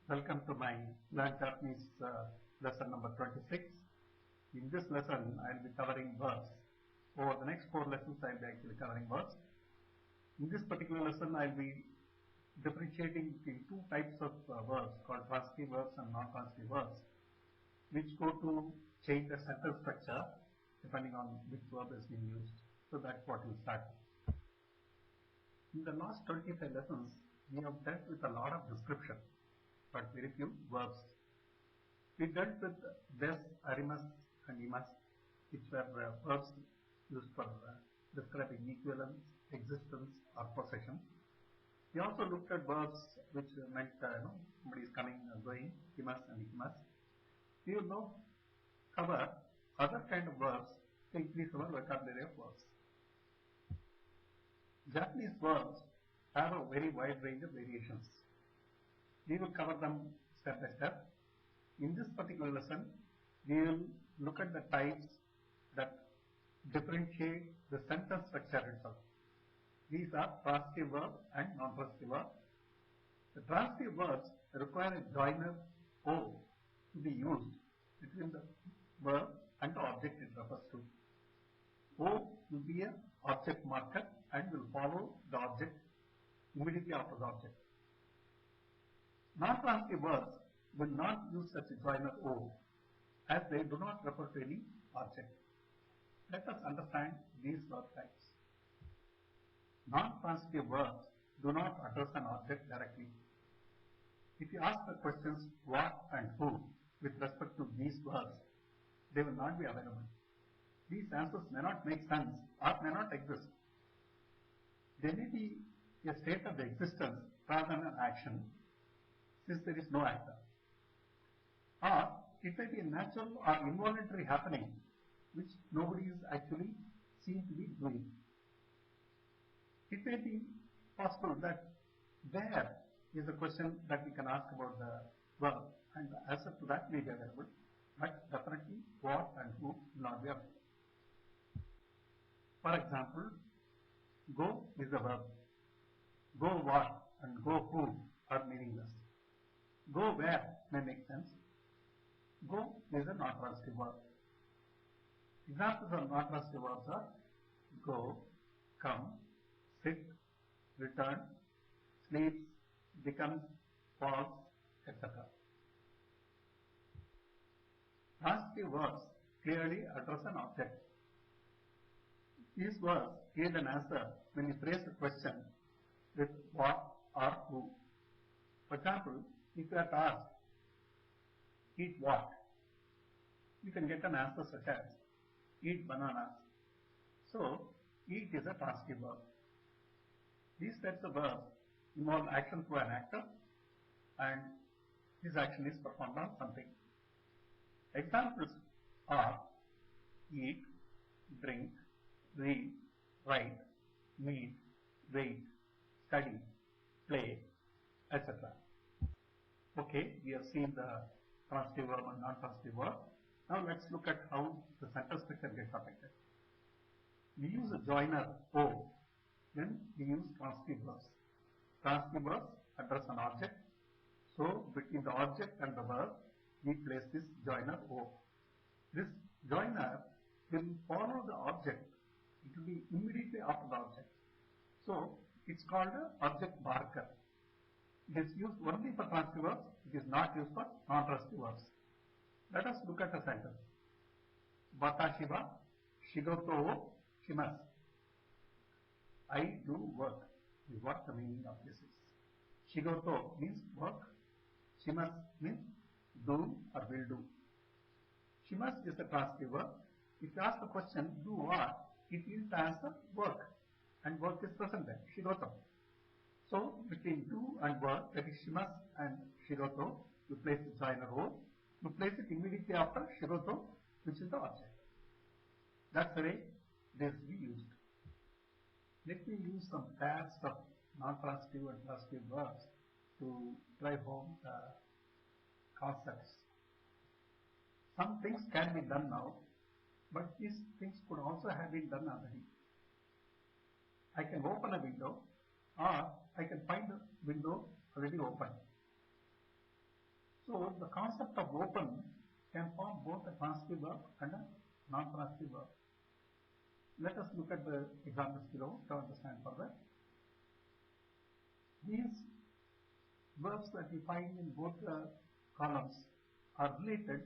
Welcome to my Learn Japanese lesson number 26. In this lesson, I will be covering verbs. Over the next 4 lessons, I will be actually covering verbs. In this particular lesson, I will be differentiating between two types of verbs called transitive verbs and non-transitive verbs, which go to change the sentence structure depending on which verb is being used. So that's what we'll start. In the last 25 lessons, we have dealt with a lot of description, but very few verbs. We dealt with des, arimas and imas, which were verbs used for describing equivalence, existence or possession. We also looked at verbs which meant somebody is coming or going, imas and ikimas. We will now cover other kind of verbs to increase our vocabulary of verbs. Japanese verbs have a very wide range of variations. We will cover them step by step. In this particular lesson, we will look at the types that differentiate the sentence structure itself. These are transitive verb and non-transitive verb. The transitive verbs require a joiner O to be used between the verb and the object it refers to. O will be an object marker and will follow the object immediately after the object. Non-transitive verbs will not use such a joiner O, as they do not refer to any object. Let us understand these verb types. Non-transitive verbs do not address an object directly. If you ask the questions what and who with respect to these verbs, they will not be available. These answers may not make sense or may not exist. They may be a state of existence rather than an action, since there is no actor. Or it may be a natural or involuntary happening which nobody is actually seen to be doing. It may be possible that where is a question that we can ask about the verb, and the answer to that may be available, but definitely what and who will not be available. For example, go is a verb. Go what and go who are meaningless. Go where may make sense. Go is a non-transitive verb. Examples of non-transitive verbs are go, come, sit, return, sleeps, becomes, falls, etc. Transitive verbs clearly address an object. These verbs yield an answer when you phrase a question with what or who. For example, if you are asked, eat what? You can get an answer such as, eat bananas. So, eat is a transitive verb. These types of verbs involve action through an actor, and this action is performed on something. Examples are eat, drink, read, write, meet, wait, study, play, etc. Okay, we have seen the transitive verb and non-transitive verb. Now let's look at how the sentence structure gets affected. We use a joiner O when we use transitive verbs. Transitive verbs address an object. So between the object and the verb, we place this joiner O. This joiner will follow the object. It will be immediately after the object. So it's called an object marker. It is used only for transitive verbs. It is not used for non-transitive verbs. Let us look at a sentence. Watashi wa shigoto wo shimasu. I do work. Is what the meaning of this is. Shigoto means work. Shimasu means do or will do. Shimasu is a transitive verb. If you ask the question, do what? It is the answer work. And work is present there, shigoto. So, between do and work, that is shimasu and shigoto, you place the joiner O. You place it immediately after shigoto, which is the object. That's the way this will be used. Let me use some pairs of non-transitive and transitive verbs to drive home the concepts. Some things can be done now, but these things could also have been done already. I can open a window, or I can find a window already open. So the concept of open can form both a transitive verb and a non-transitive verb. Let us look at the examples below to understand further. These verbs that we find in both the columns are related,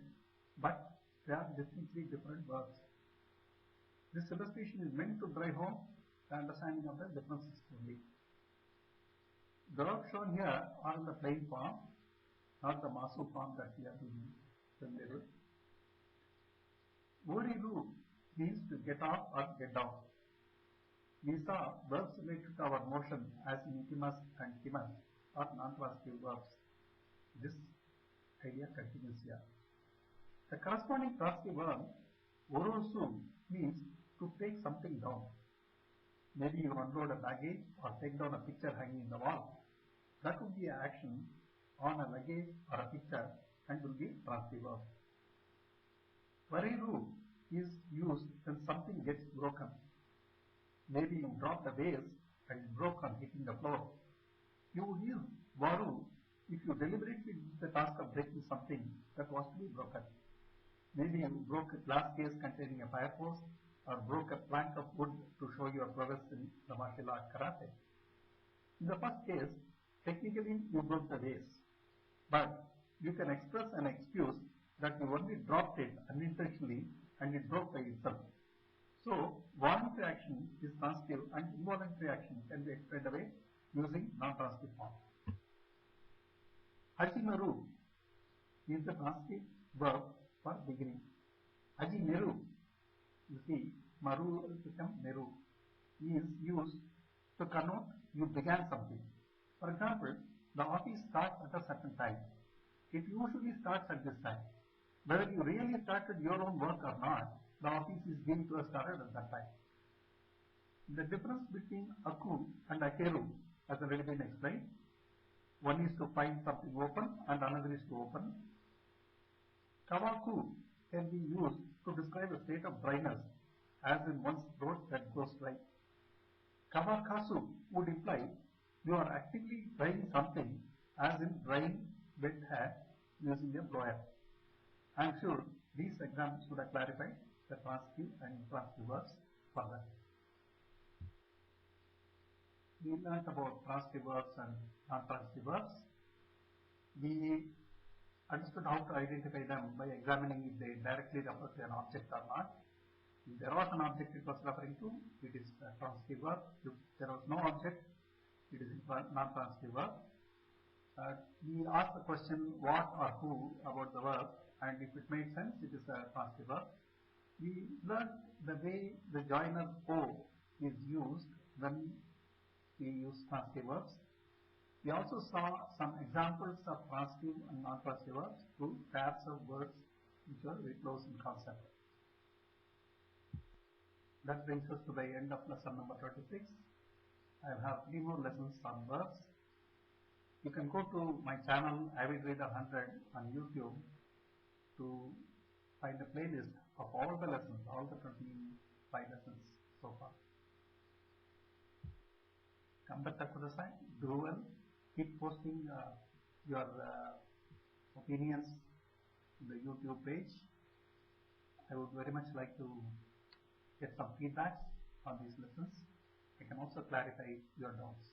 but they are distinctly different verbs. This illustration is meant to drive home the understanding of the differences only. The verbs shown here are in the plain form, not the massive form that we are being familiar with. Oriru means to get off or get down. We saw verbs related to our motion as in itimas and timas are non-transitive verbs. This idea continues here. The corresponding transitive verb, orosu, means to take something down. Maybe you unload a baggage or take down a picture hanging in the wall. That would be an action on a luggage or a picture and will be transitive verb. Variru is used when something gets broken. Maybe you dropped a vase and it broke on hitting the floor. You would use varu if you deliberately did the task of breaking something that was to be broken. Maybe you broke a glass case containing a fire hose or broke a plank of wood to show your prowess in the martial art karate. In the first case, technically you broke the vase, but you can express an excuse that you only dropped it unintentionally and it broke by itself. So, voluntary action is transitive and involuntary action can be explained away using non-transitive form. Hajimaru is the transitive verb for beginning. Hajimeru, you see, maru will become meru, is used to connote you began something. For example, the office starts at a certain time. It usually starts at this time. Whether you really started your own work or not, the office is deemed to have started at that time. The difference between aku and akeru has already been explained. One is to find something open and another is to open. Kawaku can be used to describe a state of dryness, as in one's throat that goes dry. Kawakasu would imply you are actively drying something, as in drying wet hair using a blower. I am sure these examples would have clarified the transitive and intransitive verbs further. We learned about transitive verbs and non-transitive verbs. We understood how to identify them by examining if they directly refer to an object or not. If there was an object it was referring to, it is a transitive verb. If there was no object, it is a non-transitive verb. We asked the question what or who about the verb, and if it made sense, it is a transitive verb. We learned the way the joiner o is used when we use transitive verbs. We also saw some examples of transitive and non-transitive verbs through pairs of words which are very close in concept. That brings us to the end of lesson number 26. I have 3 more lessons on verbs. You can go to my channel Avid Reader 100 on YouTube to find a playlist of all the lessons, all the 25 lessons so far. Come back to the side, do well, keep posting your opinions to the YouTube page. I would very much like to get some feedbacks on these lessons. I can also clarify your doubts.